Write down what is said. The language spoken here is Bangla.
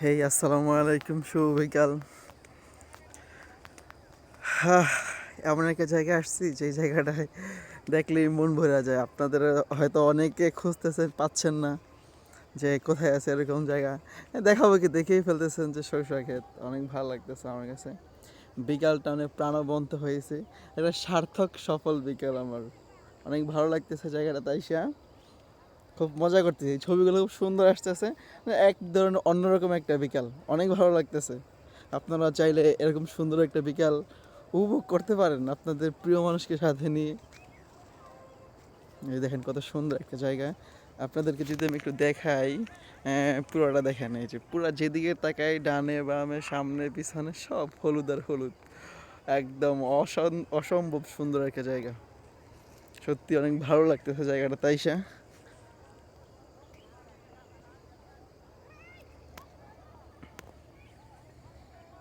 হেই আসসালামু আলাইকুম, শুভ বিকাল। এমন একটা জায়গায় আসছি যে জায়গাটায় দেখলেই মন ভরে যায়। আপনাদের হয়তো অনেকে খুঁজতেছেন, পাচ্ছেন না যে কোথায় আছে এরকম জায়গা। দেখাবো কি, দেখেই ফেলতেছেন যে সরিষা ক্ষেত। অনেক ভালো লাগতেছে আমার কাছে। বিকালটা অনেক প্রাণবন্ত হয়েছে, একটা সার্থক সফল বিকাল আমার। অনেক ভালো লাগতেছে জায়গাটা, তাইসা খুব মজা করতেছি। ছবিগুলো খুব সুন্দর আসতেছে, এক ধরনের অন্যরকম একটা বিকাল, অনেক ভালো লাগতেছে। আপনারা চাইলে এরকম সুন্দর একটা বিকাল উপভোগ করতে পারেন আপনাদের প্রিয় মানুষকে সাথে নিয়ে। এই দেখেন কত সুন্দর একটা জায়গা। আপনাদেরকে যদি আমি একটু দেখাই, পুরোটা দেখেন। এই যে পুরো যেদিকে তাকাই, ডানে বামে সামনে পিছনে সব হলুদ আর হলুদ। একদম অসম্ভব সুন্দর একটা জায়গা। সত্যি অনেক ভালো লাগতেছে জায়গাটা, তাইসা।